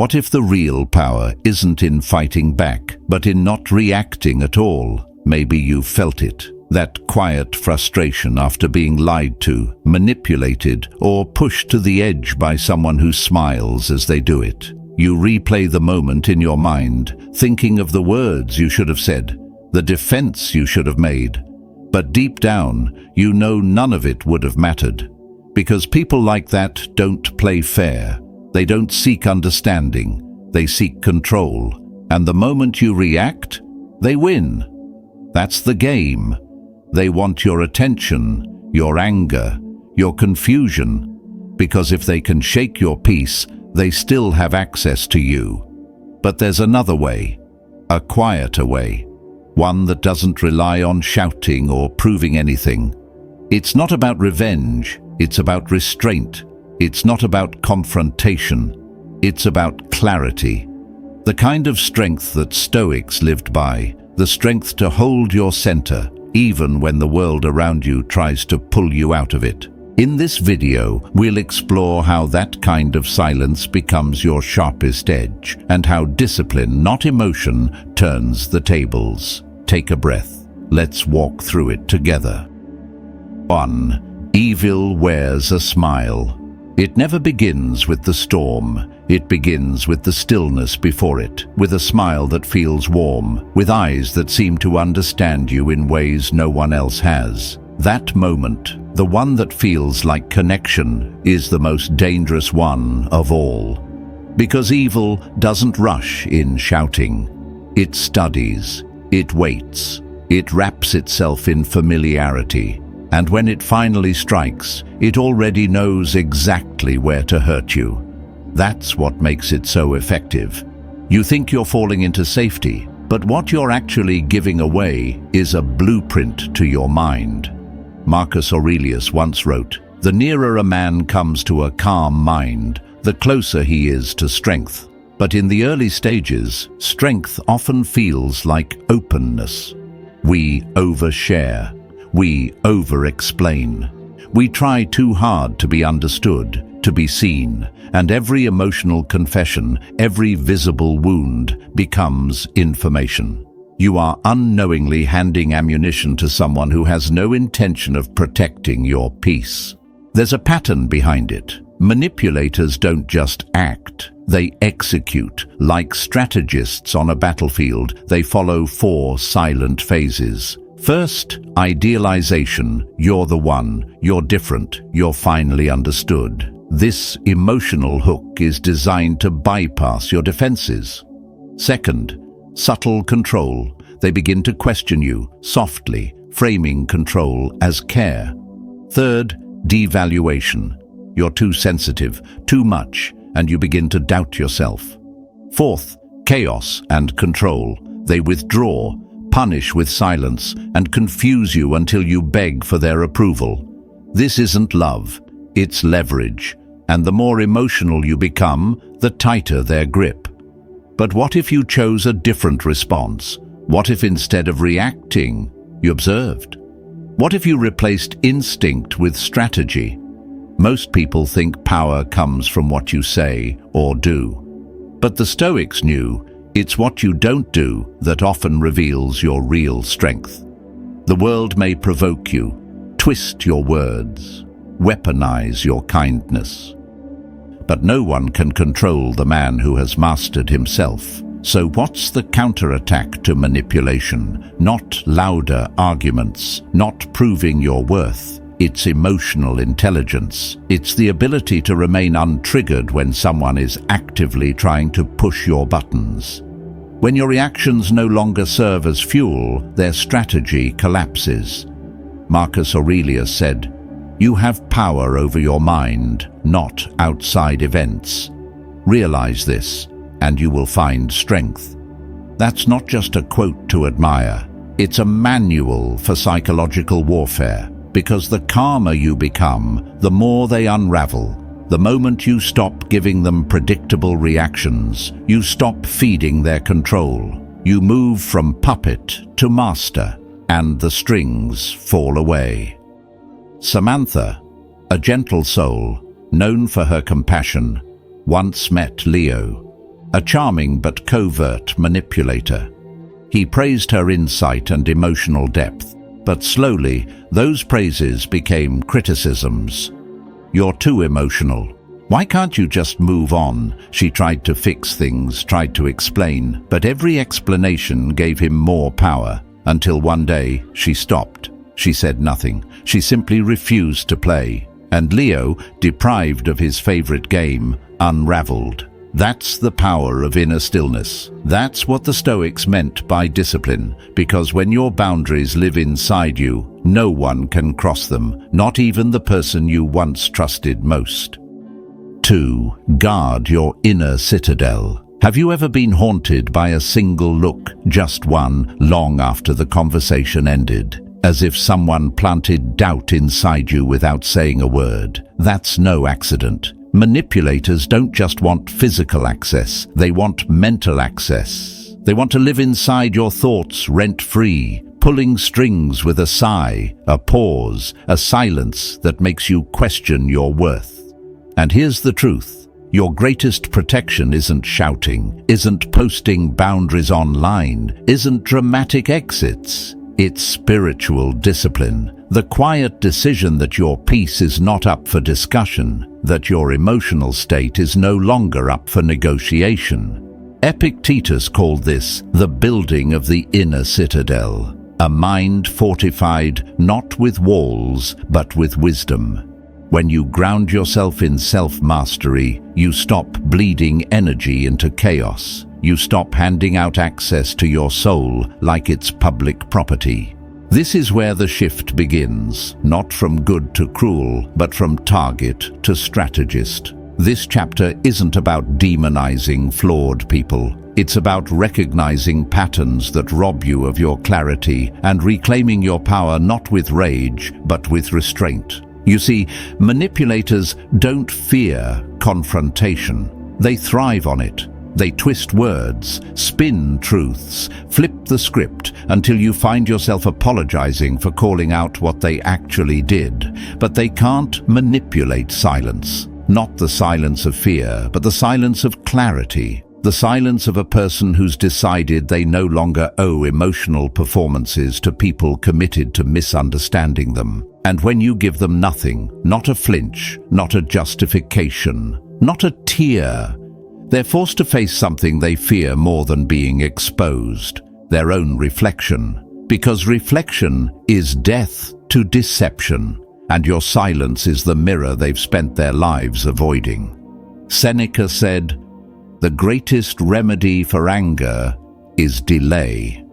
What if the real power isn't in fighting back, but in not reacting at all? Maybe you've felt it. That quiet frustration after being lied to, manipulated, or pushed to the edge by someone who smiles as they do it. You replay the moment in your mind, thinking of the words you should have said, the defense you should have made. But deep down, you know none of it would have mattered. Because people like that don't play fair. They don't seek understanding. They seek control. And the moment you react, they win. That's the game. They want your attention, your anger, your confusion, because if they can shake your peace, they still have access to you. But there's another way, a quieter way, one that doesn't rely on shouting or proving anything. It's not about revenge, it's about restraint. It's not about confrontation, it's about clarity. The kind of strength that Stoics lived by, the strength to hold your center, even when the world around you tries to pull you out of it. In this video, we'll explore how that kind of silence becomes your sharpest edge, and how discipline, not emotion, turns the tables. Take a breath. Let's walk through it together. 1. Evil wears a smile. It never begins with the storm. It begins with the stillness before it, with a smile that feels warm, with eyes that seem to understand you in ways no one else has. That moment, the one that feels like connection, is the most dangerous one of all. Because evil doesn't rush in shouting. It studies, it waits, it wraps itself in familiarity. And when it finally strikes, it already knows exactly where to hurt you. That's what makes it so effective. You think you're falling into safety, but what you're actually giving away is a blueprint to your mind. Marcus Aurelius once wrote, "The nearer a man comes to a calm mind, the closer he is to strength." But in the early stages, strength often feels like openness. We overshare. We over-explain. We try too hard to be understood, to be seen, and every emotional confession, every visible wound becomes information. You are unknowingly handing ammunition to someone who has no intention of protecting your peace. There's a pattern behind it. Manipulators don't just act, they execute. Like strategists on a battlefield, they follow 4 silent phases. First, idealization. You're the one, you're different, you're finally understood. This emotional hook is designed to bypass your defenses. Second, subtle control. They begin to question you, softly, framing control as care. Third, devaluation. You're too sensitive, too much, and you begin to doubt yourself. Fourth, chaos and control. They withdraw, punish with silence, and confuse you until you beg for their approval. This isn't love, it's leverage, and the more emotional you become, the tighter their grip. But what if you chose a different response? What if instead of reacting, you observed? What if you replaced instinct with strategy? Most people think power comes from what you say or do. But the Stoics knew it's what you don't do that often reveals your real strength. The world may provoke you, twist your words, weaponize your kindness. But no one can control the man who has mastered himself. So what's the counterattack to manipulation? Not louder arguments, not proving your worth. It's emotional intelligence. It's the ability to remain untriggered when someone is actively trying to push your buttons. When your reactions no longer serve as fuel, their strategy collapses. Marcus Aurelius said, "You have power over your mind, not outside events. Realize this, and you will find strength." That's not just a quote to admire. It's a manual for psychological warfare. Because the calmer you become, the more they unravel. The moment you stop giving them predictable reactions, you stop feeding their control. You move from puppet to master, and the strings fall away. Samantha, a gentle soul, known for her compassion, once met Leo. a charming but covert manipulator. He praised her insight and emotional depth, but slowly those praises became criticisms. "You're too emotional. Why can't you just move on?" She tried to fix things, tried to explain, but every explanation gave him more power, until one day she stopped. She said nothing. She simply refused to play. And Leo, deprived of his favorite game, unraveled. That's the power of inner stillness. That's what the Stoics meant by discipline, because when your boundaries live inside you, no one can cross them, not even the person you once trusted most. 2. Guard your inner citadel. Have you ever been haunted by a single look, just one, long after the conversation ended? As if someone planted doubt inside you without saying a word. That's no accident. Manipulators don't just want physical access, they want mental access. They want to live inside your thoughts rent-free, pulling strings with a sigh, a pause, a silence that makes you question your worth. And here's the truth. Your greatest protection isn't shouting, isn't posting boundaries online, isn't dramatic exits. It's spiritual discipline. The quiet decision that your peace is not up for discussion, that your emotional state is no longer up for negotiation. Epictetus called this the building of the inner citadel, a mind fortified not with walls but with wisdom. When you ground yourself in self-mastery, you stop bleeding energy into chaos. You stop handing out access to your soul like it's public property. This is where the shift begins, not from good to cruel, but from target to strategist. This chapter isn't about demonizing flawed people. It's about recognizing patterns that rob you of your clarity and reclaiming your power not with rage, but with restraint. You see, manipulators don't fear confrontation. They thrive on it. They twist words, spin truths, flip the script until you find yourself apologizing for calling out what they actually did. But they can't manipulate silence. Not the silence of fear, but the silence of clarity. The silence of a person who's decided they no longer owe emotional performances to people committed to misunderstanding them. And when you give them nothing, not a flinch, not a justification, not a tear, they're forced to face something they fear more than being exposed, their own reflection. Because reflection is death to deception, and your silence is the mirror they've spent their lives avoiding. Seneca said, "The greatest remedy for anger is delay."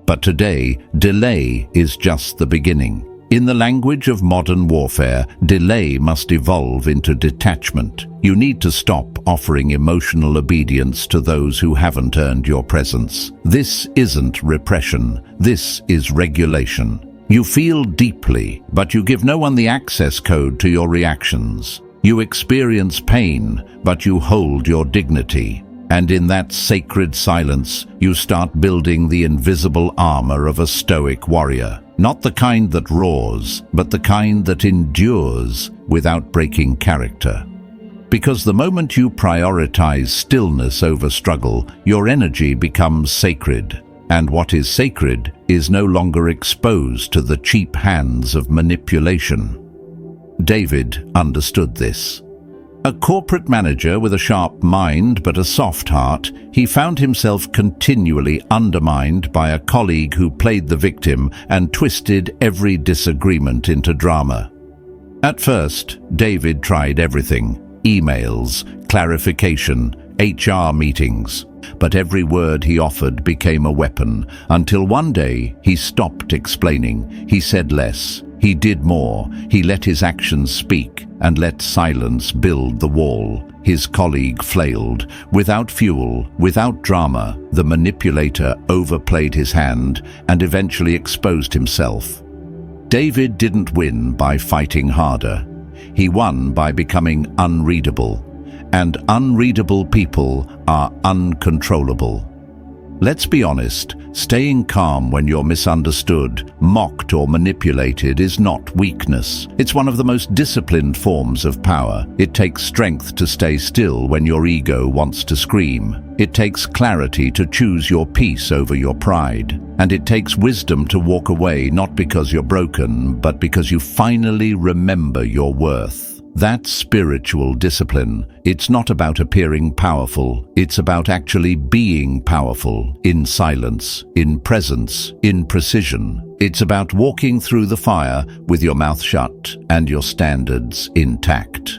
But today, delay is just the beginning. In the language of modern warfare, delay must evolve into detachment. You need to stop offering emotional obedience to those who haven't earned your presence. This isn't repression. This is regulation. You feel deeply, but you give no one the access code to your reactions. You experience pain, but you hold your dignity. And in that sacred silence, you start building the invisible armor of a stoic warrior. Not the kind that roars, but the kind that endures without breaking character. Because the moment you prioritize stillness over struggle, your energy becomes sacred. And what is sacred is no longer exposed to the cheap hands of manipulation. David understood this. A corporate manager with a sharp mind but a soft heart, he found himself continually undermined by a colleague who played the victim and twisted every disagreement into drama. At first, David tried everything: emails, clarification, HR meetings. But every word he offered became a weapon, until one day he stopped explaining. He said less. He did more. He let his actions speak and let silence build the wall. His colleague flailed. Without fuel, without drama, the manipulator overplayed his hand and eventually exposed himself. David didn't win by fighting harder. He won by becoming unreadable. And unreadable people are uncontrollable. Let's be honest, staying calm when you're misunderstood, mocked or manipulated is not weakness. It's one of the most disciplined forms of power. It takes strength to stay still when your ego wants to scream. It takes clarity to choose your peace over your pride. And it takes wisdom to walk away not because you're broken, but because you finally remember your worth. That's spiritual discipline. It's not about appearing powerful. It's about actually being powerful, in silence, in presence, in precision. It's about walking through the fire with your mouth shut and your standards intact.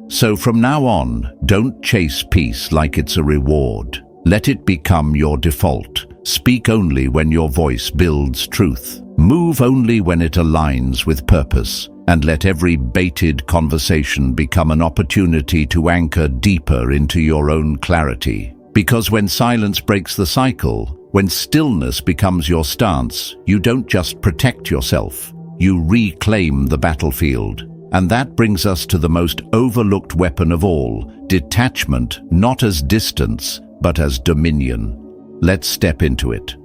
So from now on, don't chase peace like it's a reward. Let it become your default. Speak only when your voice builds truth. Move only when it aligns with purpose. And let every baited conversation become an opportunity to anchor deeper into your own clarity. Because when silence breaks the cycle, when stillness becomes your stance, you don't just protect yourself, you reclaim the battlefield. And that brings us to the most overlooked weapon of all, detachment, not as distance, but as dominion. Let's step into it.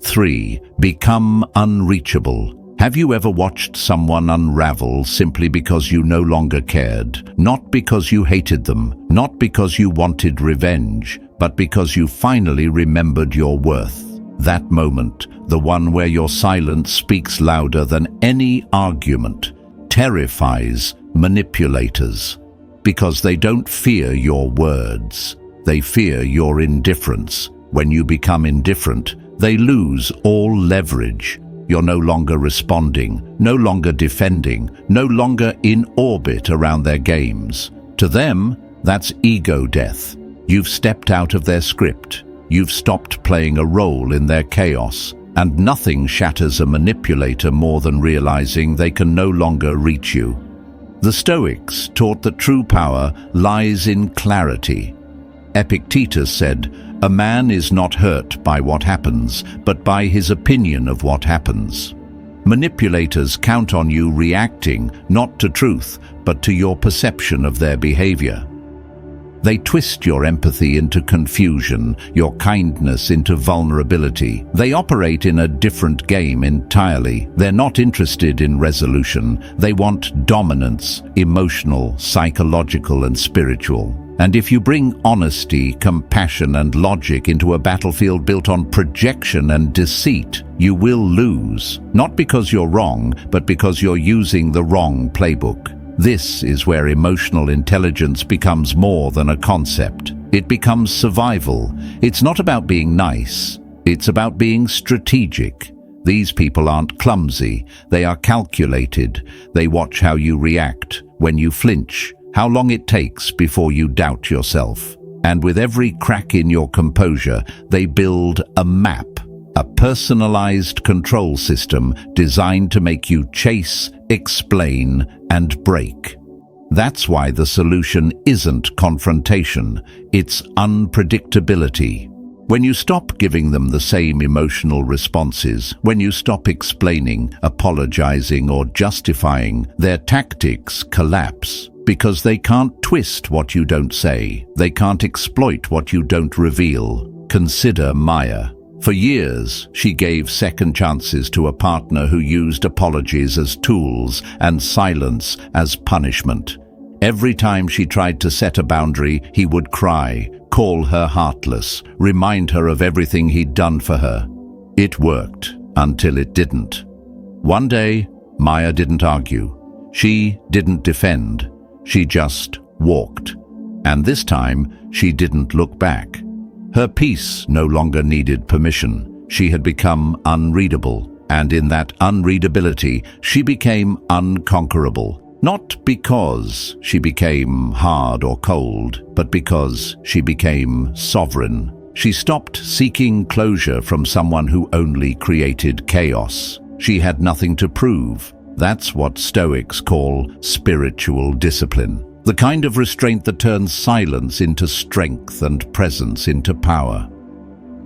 3. Become unreachable. Have you ever watched someone unravel simply because you no longer cared? Not because you hated them, not because you wanted revenge, but because you finally remembered your worth. That moment, the one where your silence speaks louder than any argument, terrifies manipulators. Because they don't fear your words, they fear your indifference. When you become indifferent, they lose all leverage. You're no longer responding, no longer defending, no longer in orbit around their games. To them, that's ego death. You've stepped out of their script. You've stopped playing a role in their chaos. And nothing shatters a manipulator more than realizing they can no longer reach you. The Stoics taught that true power lies in clarity. Epictetus said, "A man is not hurt by what happens, but by his opinion of what happens." Manipulators count on you reacting not to truth, but to your perception of their behavior. They twist your empathy into confusion, your kindness into vulnerability. They operate in a different game entirely. They're not interested in resolution. They want dominance, emotional, psychological, and spiritual. And if you bring honesty, compassion, and logic into a battlefield built on projection and deceit, you will lose. Not because you're wrong, but because you're using the wrong playbook. This is where emotional intelligence becomes more than a concept. It becomes survival. It's not about being nice. It's about being strategic. These people aren't clumsy. They are calculated. They watch how you react, when you flinch, how long it takes before you doubt yourself. And with every crack in your composure, they build a map, a personalized control system designed to make you chase, explain, and break. That's why the solution isn't confrontation, it's unpredictability. When you stop giving them the same emotional responses, when you stop explaining, apologizing, or justifying, their tactics collapse. Because they can't twist what you don't say. They can't exploit what you don't reveal. Consider Maya. For years, she gave second chances to a partner who used apologies as tools and silence as punishment. Every time she tried to set a boundary, he would cry, call her heartless, remind her of everything he'd done for her. It worked until it didn't. One day, Maya didn't argue. She didn't defend. She just walked. And this time, she didn't look back. Her peace no longer needed permission. She had become unreadable, and in that unreadability, she became unconquerable. Not because she became hard or cold, but because she became sovereign. She stopped seeking closure from someone who only created chaos. She had nothing to prove. That's what Stoics call spiritual discipline. The kind of restraint that turns silence into strength and presence into power.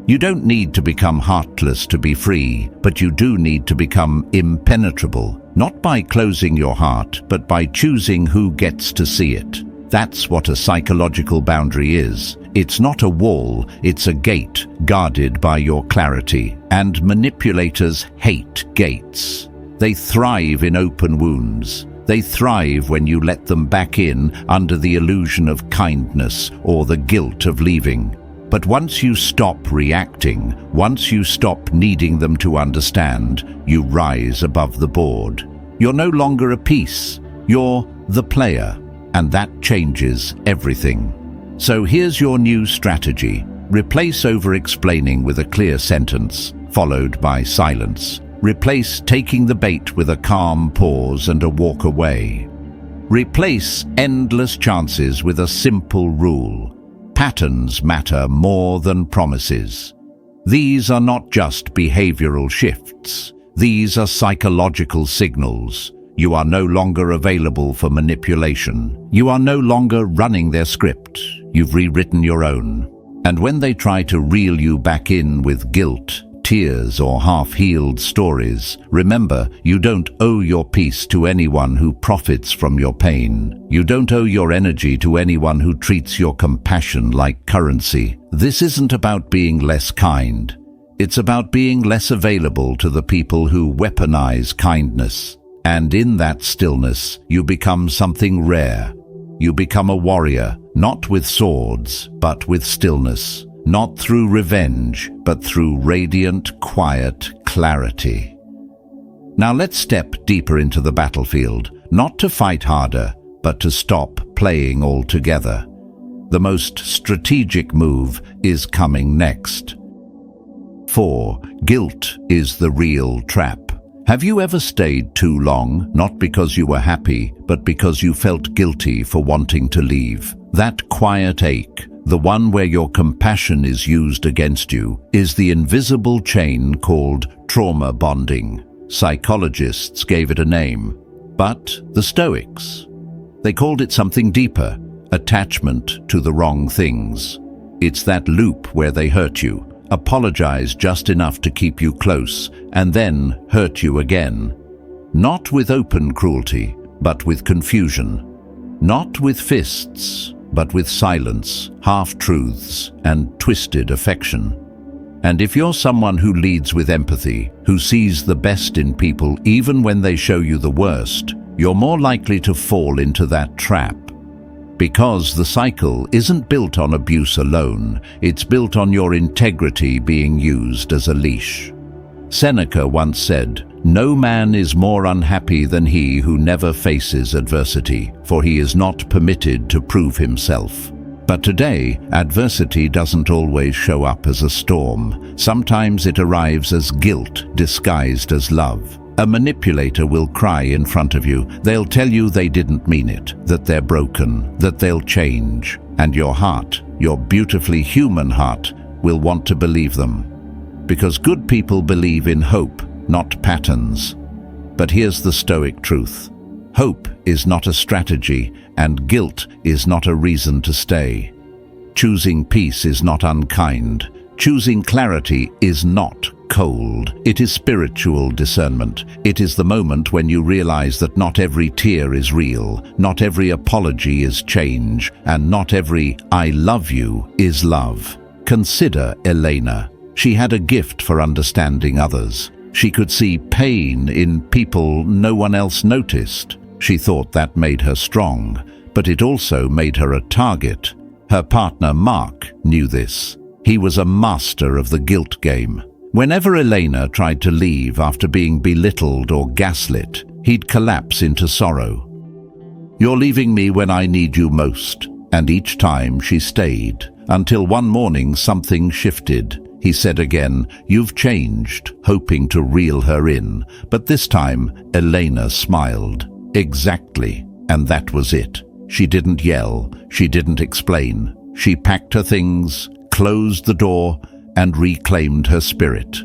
You don't need to become heartless to be free, but you do need to become impenetrable, not by closing your heart, but by choosing who gets to see it. That's what a psychological boundary is. It's not a wall, it's a gate guarded by your clarity. And manipulators hate gates. They thrive in open wounds. They thrive when you let them back in under the illusion of kindness or the guilt of leaving. But once you stop reacting, once you stop needing them to understand, you rise above the board. You're no longer a piece, you're the player, and that changes everything. So here's your new strategy. Replace over-explaining with a clear sentence, followed by silence. Replace taking the bait with a calm pause and a walk away. Replace endless chances with a simple rule. Patterns matter more than promises. These are not just behavioral shifts. These are psychological signals. You are no longer available for manipulation. You are no longer running their script. You've rewritten your own. And when they try to reel you back in with guilt, tears, or half-healed stories, remember, you don't owe your peace to anyone who profits from your pain. You don't owe your energy to anyone who treats your compassion like currency. This isn't about being less kind. It's about being less available to the people who weaponize kindness. And in that stillness, you become something rare. You become a warrior, not with swords, but with stillness. Not through revenge, but through radiant, quiet clarity. Now let's step deeper into the battlefield, not to fight harder, but to stop playing altogether. The most strategic move is coming next. 4. Guilt is the real trap. Have you ever stayed too long, not because you were happy, but because you felt guilty for wanting to leave? That quiet ache, the one where your compassion is used against you, is the invisible chain called trauma bonding. Psychologists gave it a name, but the Stoics, they called it something deeper, attachment to the wrong things. It's that loop where they hurt you, apologize just enough to keep you close, and then hurt you again. Not with open cruelty, but with confusion. Not with fists, but with silence, half-truths, and twisted affection. And if you're someone who leads with empathy, who sees the best in people even when they show you the worst, you're more likely to fall into that trap. Because the cycle isn't built on abuse alone, it's built on your integrity being used as a leash. Seneca once said, "No man is more unhappy than he who never faces adversity, for he is not permitted to prove himself." But today, adversity doesn't always show up as a storm. Sometimes it arrives as guilt disguised as love. A manipulator will cry in front of you. They'll tell you they didn't mean it, that they're broken, that they'll change. And your heart, your beautifully human heart, will want to believe them. Because good people believe in hope, not patterns. But here's the Stoic truth. Hope is not a strategy, and guilt is not a reason to stay. Choosing peace is not unkind. Choosing clarity is not cold. It is spiritual discernment. It is the moment when you realize that not every tear is real, not every apology is change, and not every "I love you" is love. Consider Elena. She had a gift for understanding others. She could see pain in people no one else noticed. She thought that made her strong, but it also made her a target. Her partner Mark knew this. He was a master of the guilt game. Whenever Elena tried to leave after being belittled or gaslit, he'd collapse into sorrow. "You're leaving me when I need you most." And each time she stayed, until one morning something shifted. He said again, "You've changed," hoping to reel her in. But this time, Elena smiled. Exactly. And that was it. She didn't yell. She didn't explain. She packed her things, closed the door, and reclaimed her spirit.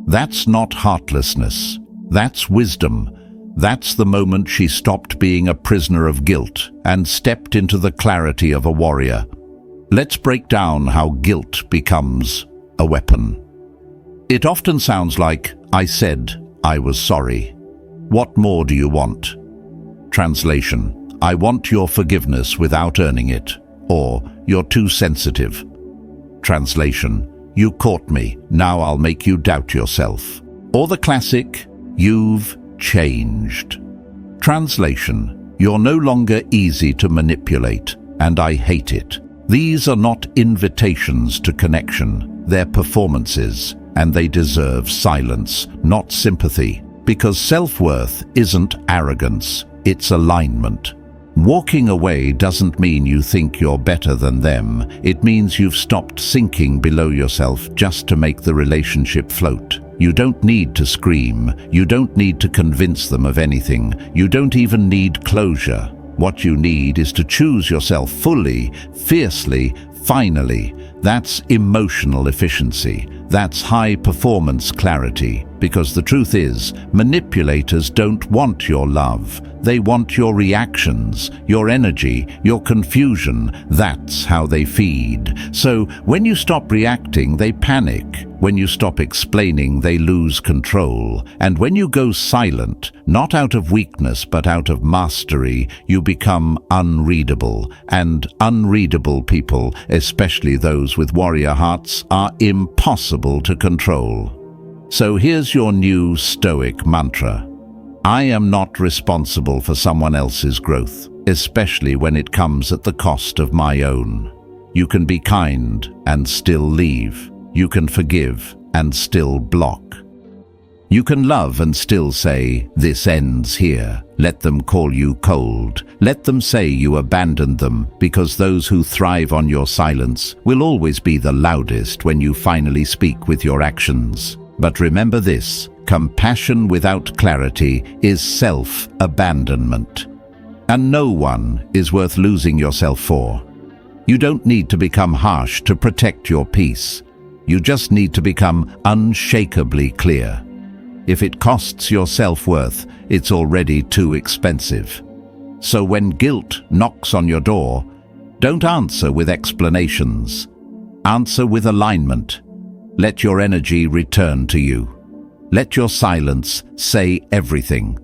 That's not heartlessness. That's wisdom. That's the moment she stopped being a prisoner of guilt and stepped into the clarity of a warrior. Let's break down how guilt becomes a weapon. It often sounds like, "I said I was sorry. What more do you want?" Translation: I want your forgiveness without earning it. or "You're too sensitive." Translation: "You caught me, now I'll make you doubt yourself." Or the classic, "You've changed." Translation: "You're no longer easy to manipulate, and I hate it." These are not invitations to connection, they're performances, and they deserve silence, not sympathy, because self-worth isn't arrogance, it's alignment. Walking away doesn't mean you think you're better than them. It means you've stopped sinking below yourself just to make the relationship float. You don't need to scream. You don't need to convince them of anything. You don't even need closure. What you need is to choose yourself fully, fiercely, finally. That's emotional efficiency. That's high-performance clarity. Because the truth is, manipulators don't want your love. They want your reactions, your energy, your confusion. That's how they feed. So when you stop reacting, they panic. When you stop explaining, they lose control. And when you go silent, not out of weakness but out of mastery, you become unreadable. And unreadable people, especially those with warrior hearts, are impossible to control. So here's your new Stoic mantra. I am not responsible for someone else's growth, especially when it comes at the cost of my own. You can be kind and still leave. You can forgive and still block. You can love and still say, "This ends here." Let them call you cold. Let them say you abandoned them, because those who thrive on your silence will always be the loudest when you finally speak with your actions. But remember this, compassion without clarity is self-abandonment. And no one is worth losing yourself for. You don't need to become harsh to protect your peace. You just need to become unshakably clear. If it costs your self-worth, it's already too expensive. So when guilt knocks on your door, don't answer with explanations. Answer with alignment. Let your energy return to you. Let your silence say everything.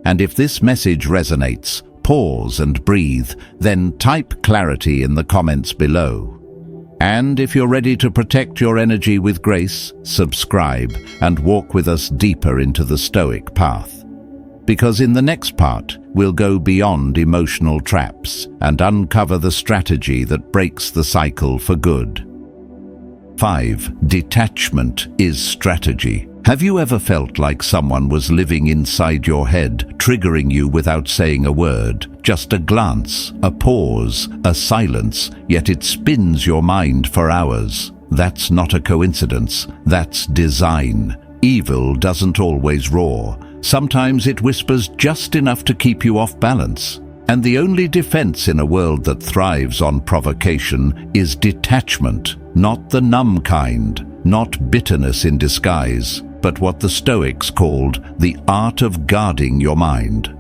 And if this message resonates, pause and breathe, then type clarity in the comments below. And if you're ready to protect your energy with grace, subscribe and walk with us deeper into the Stoic path. Because in the next part, we'll go beyond emotional traps and uncover the strategy that breaks the cycle for good. 5. Detachment is strategy. Have you ever felt like someone was living inside your head, triggering you without saying a word? Just a glance, a pause, a silence, yet it spins your mind for hours. That's not a coincidence, that's design. Evil doesn't always roar. Sometimes it whispers just enough to keep you off balance. And the only defense in a world that thrives on provocation is detachment, not the numb kind, not bitterness in disguise, but what the Stoics called the art of guarding your mind.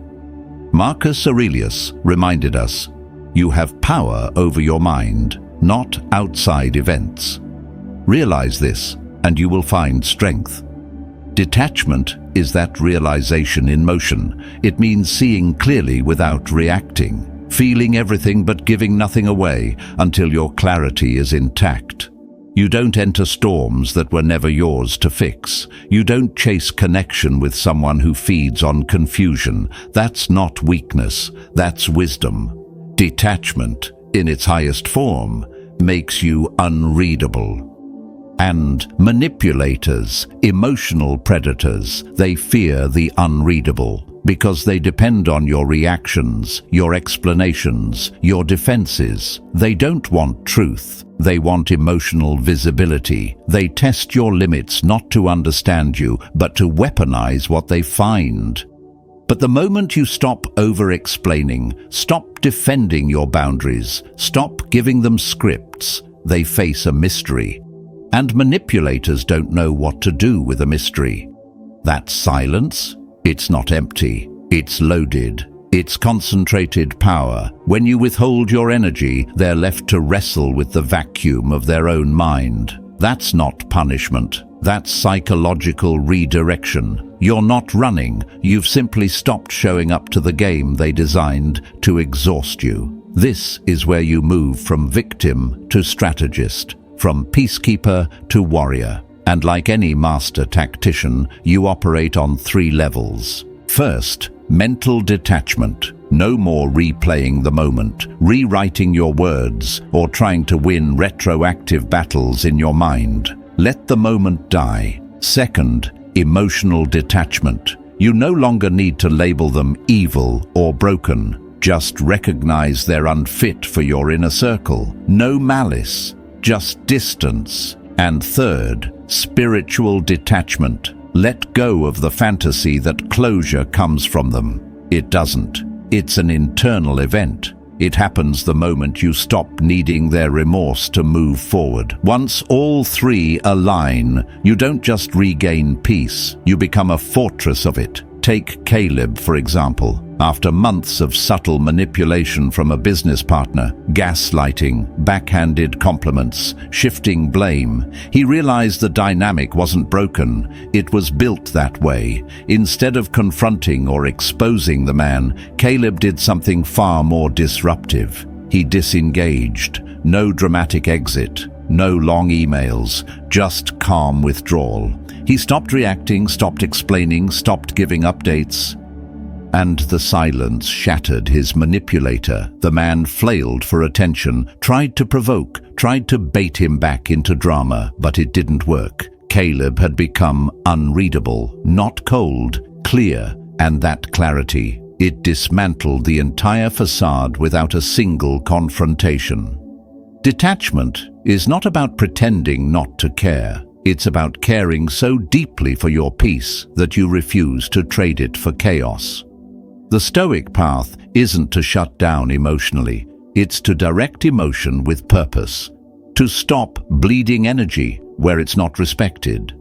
Marcus Aurelius reminded us, you have power over your mind, not outside events. Realize this, and you will find strength. Detachment is that realization in motion. It means seeing clearly without reacting, feeling everything but giving nothing away until your clarity is intact. You don't enter storms that were never yours to fix. You don't chase connection with someone who feeds on confusion. That's not weakness, that's wisdom. Detachment, in its highest form, makes you unreadable. And manipulators, emotional predators, they fear the unreadable because they depend on your reactions, your explanations, your defenses. They don't want truth. They want emotional visibility. They test your limits not to understand you, but to weaponize what they find. But the moment you stop over-explaining, stop defending your boundaries, stop giving them scripts, they face a mystery. And manipulators don't know what to do with a mystery. That silence, it's not empty, it's loaded. It's concentrated power. When you withhold your energy, they're left to wrestle with the vacuum of their own mind. That's not punishment. That's psychological redirection. You're not running. You've simply stopped showing up to the game they designed to exhaust you. This is where you move from victim to strategist, from peacekeeper to warrior. And like any master tactician, you operate on 3 levels. First, mental detachment. No more replaying the moment, rewriting your words, or trying to win retroactive battles in your mind. Let the moment die. Second, emotional detachment. You no longer need to label them evil or broken. Just recognize they're unfit for your inner circle. No malice, just distance. And third, spiritual detachment. Let go of the fantasy that closure comes from them. It doesn't. It's an internal event. It happens the moment you stop needing their remorse to move forward. Once all 3 align, you don't just regain peace, you become a fortress of it. Take Caleb, for example. After months of subtle manipulation from a business partner, gaslighting, backhanded compliments, shifting blame, he realized the dynamic wasn't broken, it was built that way. Instead of confronting or exposing the man, Caleb did something far more disruptive. He disengaged. No dramatic exit, no long emails, just calm withdrawal. He stopped reacting, stopped explaining, stopped giving updates. And the silence shattered his manipulator. The man flailed for attention, tried to provoke, tried to bait him back into drama, but it didn't work. Caleb had become unreadable, not cold, clear, and that clarity, it dismantled the entire facade without a single confrontation. Detachment is not about pretending not to care. It's about caring so deeply for your peace that you refuse to trade it for chaos. The Stoic path isn't to shut down emotionally, it's to direct emotion with purpose, to stop bleeding energy where it's not respected.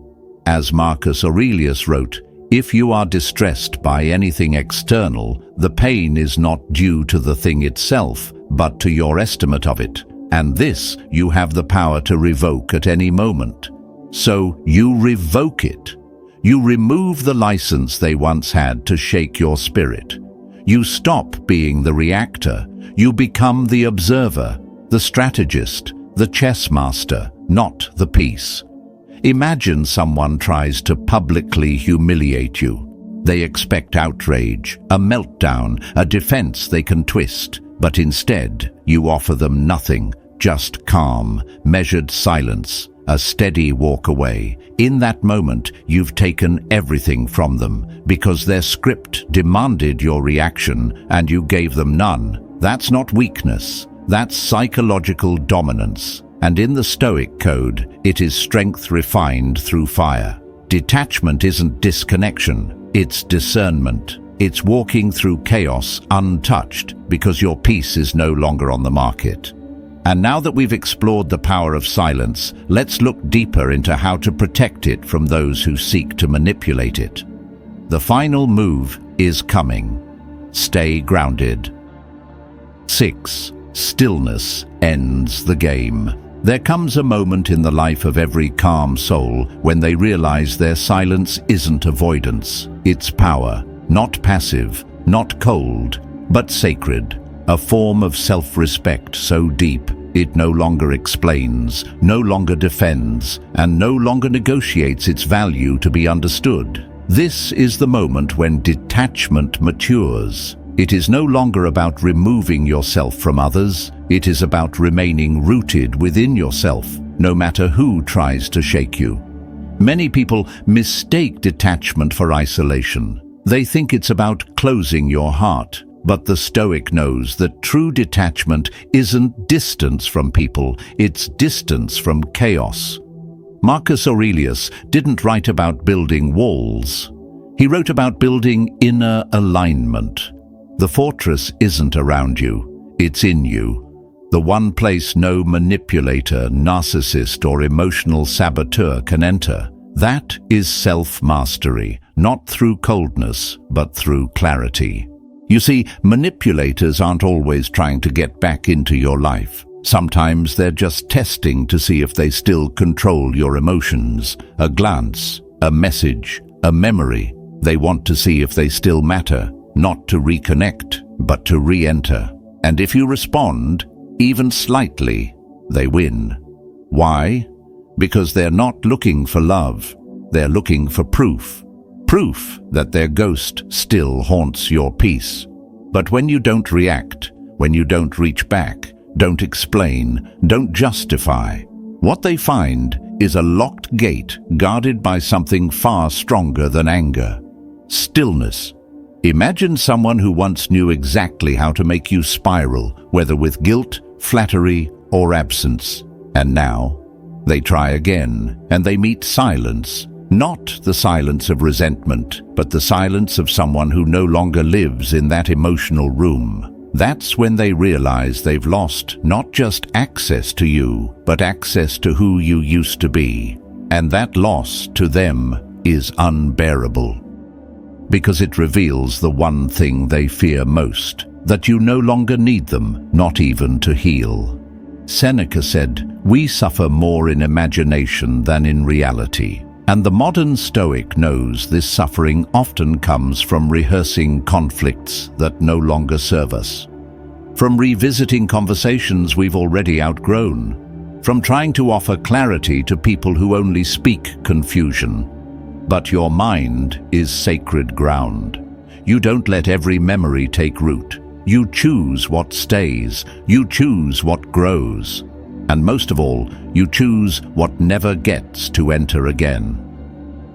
As Marcus Aurelius wrote, if you are distressed by anything external, the pain is not due to the thing itself, but to your estimate of it, and this you have the power to revoke at any moment. So you revoke it. You remove the license they once had to shake your spirit. You stop being the reactor. You become the observer, the strategist, the chess master, not the piece. Imagine someone tries to publicly humiliate you. They expect outrage, a meltdown, a defense they can twist. But instead, you offer them nothing, just calm, measured silence, a steady walk away. In that moment, you've taken everything from them because their script demanded your reaction and you gave them none. That's not weakness. That's psychological dominance. And in the Stoic code, it is strength refined through fire. Detachment isn't disconnection, it's discernment. It's walking through chaos untouched because your peace is no longer on the market. And now that we've explored the power of silence, let's look deeper into how to protect it from those who seek to manipulate it. The final move is coming. Stay grounded. 6. Stillness ends the game. There comes a moment in the life of every calm soul when they realize their silence isn't avoidance. It's power, not passive, not cold, but sacred. A form of self-respect so deep it no longer explains, no longer defends, and no longer negotiates its value to be understood. This is the moment when detachment matures. It is no longer about removing yourself from others. It is about remaining rooted within yourself, no matter who tries to shake you. Many people mistake detachment for isolation. They think it's about closing your heart. But the Stoic knows that true detachment isn't distance from people, it's distance from chaos. Marcus Aurelius didn't write about building walls. He wrote about building inner alignment. The fortress isn't around you, it's in you. The one place no manipulator, narcissist, or emotional saboteur can enter. That is self-mastery, not through coldness, but through clarity. You see, manipulators aren't always trying to get back into your life. Sometimes they're just testing to see if they still control your emotions. A glance, a message, a memory. They want to see if they still matter, not to reconnect, but to re-enter. And if you respond, even slightly, they win. Why? Because they're not looking for love. They're looking for proof. Proof that their ghost still haunts your peace. But when you don't react, when you don't reach back, don't explain, don't justify, what they find is a locked gate guarded by something far stronger than anger. Stillness. Imagine someone who once knew exactly how to make you spiral, whether with guilt, flattery, or absence. And now, they try again, and they meet silence. Not the silence of resentment, but the silence of someone who no longer lives in that emotional room. That's when they realize they've lost not just access to you, but access to who you used to be. And that loss to them is unbearable. Because it reveals the one thing they fear most, that you no longer need them, not even to heal. Seneca said, "We suffer more in imagination than in reality." And the modern Stoic knows this suffering often comes from rehearsing conflicts that no longer serve us. From revisiting conversations we've already outgrown. From trying to offer clarity to people who only speak confusion. But your mind is sacred ground. You don't let every memory take root. You choose what stays. You choose what grows. And most of all, you choose what never gets to enter again.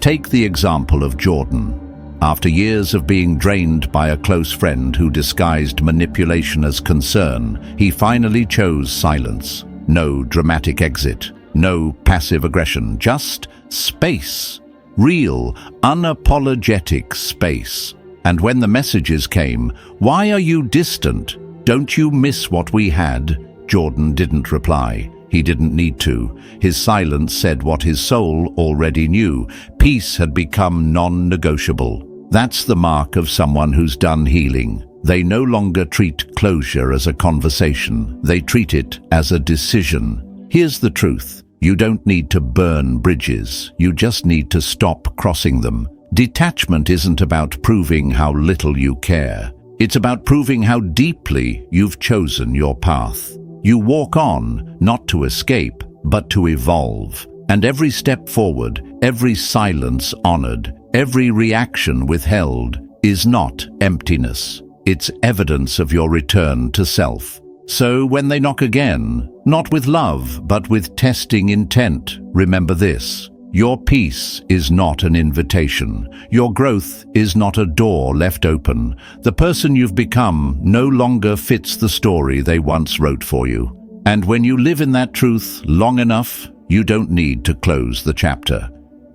Take the example of Jordan. After years of being drained by a close friend who disguised manipulation as concern, he finally chose silence. No dramatic exit, no passive aggression, just space. Real, unapologetic space. And when the messages came, "Why are you distant? Don't you miss what we had?" Jordan didn't reply. He didn't need to. His silence said what his soul already knew. Peace had become non-negotiable. That's the mark of someone who's done healing. They no longer treat closure as a conversation. They treat it as a decision. Here's the truth. You don't need to burn bridges. You just need to stop crossing them. Detachment isn't about proving how little you care. It's about proving how deeply you've chosen your path. You walk on, not to escape, but to evolve. And every step forward, every silence honored, every reaction withheld, is not emptiness. It's evidence of your return to self. So when they knock again, not with love, but with testing intent, remember this. Your peace is not an invitation. Your growth is not a door left open. The person you've become no longer fits the story they once wrote for you. And when you live in that truth long enough, you don't need to close the chapter.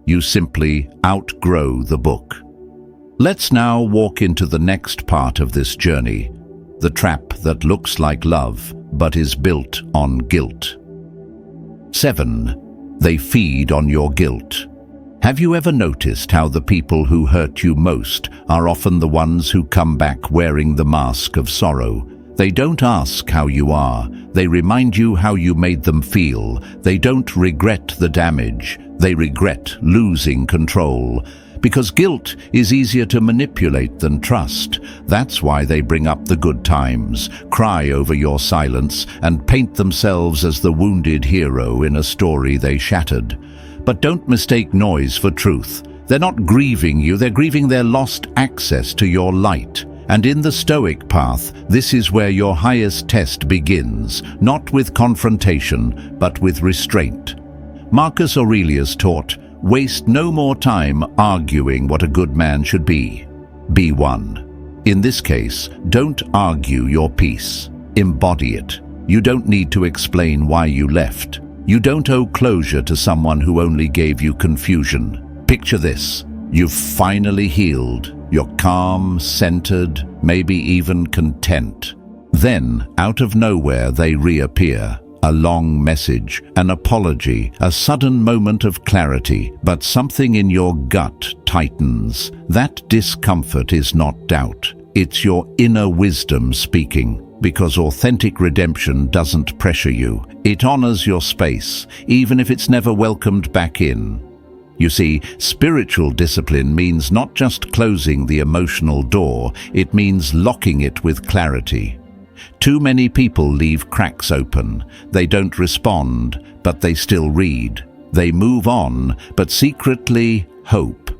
You simply outgrow the book. Let's now walk into the next part of this journey, the trap that looks like love, but is built on guilt. 7. They feed on your guilt. Have you ever noticed how the people who hurt you most are often the ones who come back wearing the mask of sorrow? They don't ask how you are. They remind you how you made them feel. They don't regret the damage. They regret losing control. Because guilt is easier to manipulate than trust. That's why they bring up the good times, cry over your silence, and paint themselves as the wounded hero in a story they shattered. But don't mistake noise for truth. They're not grieving you, they're grieving their lost access to your light. And in the Stoic path, this is where your highest test begins, not with confrontation, but with restraint. Marcus Aurelius taught, "Waste no more time arguing what a good man should be. Be one." In this case, don't argue your peace. Embody it. You don't need to explain why you left. You don't owe closure to someone who only gave you confusion. Picture this. You've finally healed. You're calm, centered, maybe even content. Then, out of nowhere, they reappear. A long message, an apology, a sudden moment of clarity, but something in your gut tightens. That discomfort is not doubt. It's your inner wisdom speaking. Because authentic redemption doesn't pressure you. It honors your space, even if it's never welcomed back in. You see, spiritual discipline means not just closing the emotional door, it means locking it with clarity. Too many people leave cracks open. They don't respond, but they still read. They move on, but secretly hope.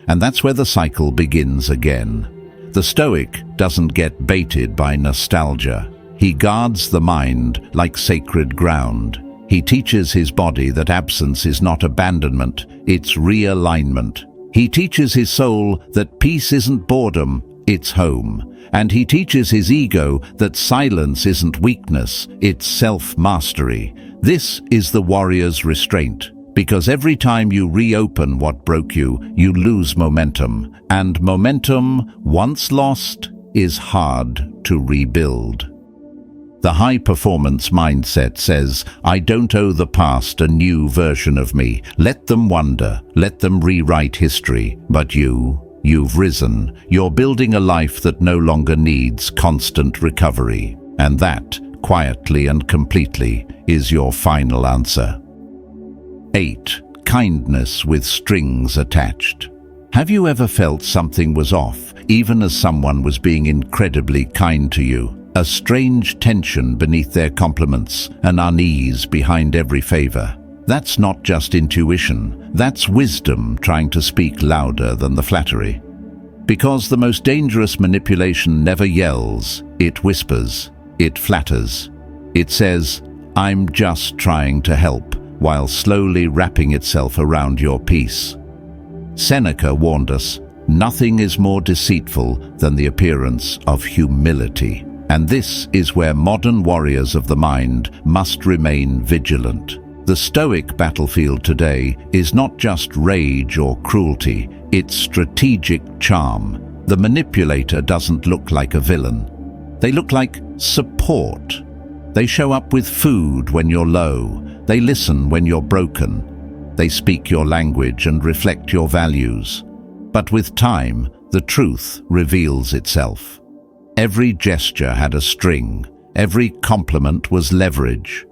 And that's where the cycle begins again. The Stoic doesn't get baited by nostalgia. He guards the mind like sacred ground. He teaches his body that absence is not abandonment, it's realignment. He teaches his soul that peace isn't boredom, it's home. And he teaches his ego that silence isn't weakness, it's self-mastery. This is the warrior's restraint, because every time you reopen what broke you, you lose momentum. And momentum, once lost, is hard to rebuild. The high-performance mindset says, I don't owe the past a new version of me. Let them wonder, let them rewrite history. But you've risen. You're building a life that no longer needs constant recovery. And that, quietly and completely, is your final answer. 8. Kindness with strings attached. Have you ever felt something was off, even as someone was being incredibly kind to you? A strange tension beneath their compliments, an unease behind every favor. That's not just intuition, that's wisdom trying to speak louder than the flattery. Because the most dangerous manipulation never yells, it whispers, it flatters. It says, I'm just trying to help, while slowly wrapping itself around your peace. Seneca warned us, nothing is more deceitful than the appearance of humility. And this is where modern warriors of the mind must remain vigilant. The Stoic battlefield today is not just rage or cruelty, it's strategic charm. The manipulator doesn't look like a villain. They look like support. They show up with food when you're low. They listen when you're broken. They speak your language and reflect your values. But with time, the truth reveals itself. Every gesture had a string. Every compliment was leverage.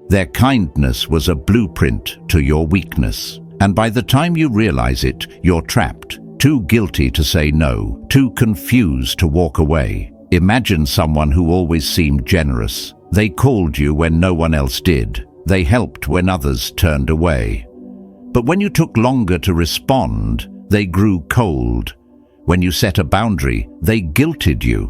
Their kindness was a blueprint to your weakness. And by the time you realize it, you're trapped, too guilty to say no, too confused to walk away. Imagine someone who always seemed generous. They called you when no one else did. They helped when others turned away. But when you took longer to respond, they grew cold. When you set a boundary, they guilted you.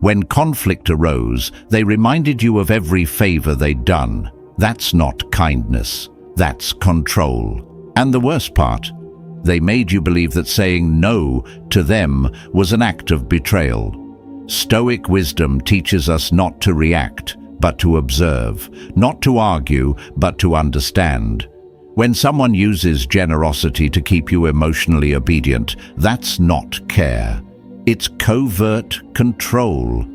When conflict arose, they reminded you of every favor they'd done. That's not kindness, that's control. And the worst part, they made you believe that saying no to them was an act of betrayal. Stoic wisdom teaches us not to react, but to observe, not to argue, but to understand. When someone uses generosity to keep you emotionally obedient, that's not care. It's covert control.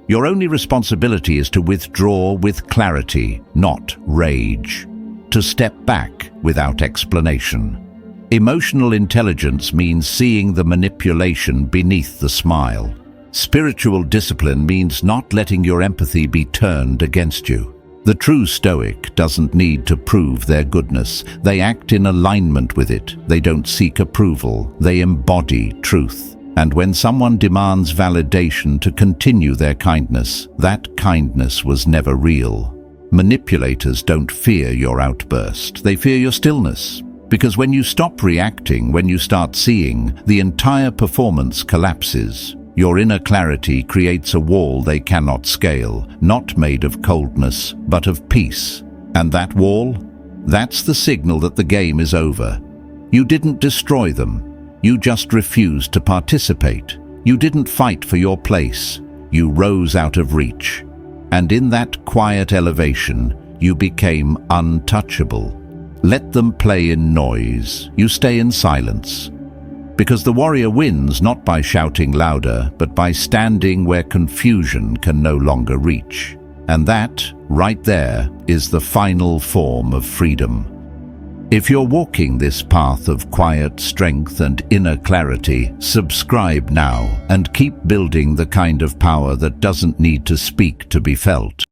Your only responsibility is to withdraw with clarity, not rage. To step back without explanation. Emotional intelligence means seeing the manipulation beneath the smile. Spiritual discipline means not letting your empathy be turned against you. The true Stoic doesn't need to prove their goodness. They act in alignment with it. They don't seek approval. They embody truth. And when someone demands validation to continue their kindness, that kindness was never real. Manipulators don't fear your outburst. They fear your stillness. Because when you stop reacting, when you start seeing, the entire performance collapses. Your inner clarity creates a wall they cannot scale, not made of coldness, but of peace. And that wall? That's the signal that the game is over. You didn't destroy them. You just refused to participate. You didn't fight for your place. You rose out of reach. And in that quiet elevation, you became untouchable. Let them play in noise. You stay in silence. Because the warrior wins not by shouting louder, but by standing where confusion can no longer reach. And that, right there, is the final form of freedom. If you're walking this path of quiet strength and inner clarity, subscribe now and keep building the kind of power that doesn't need to speak to be felt.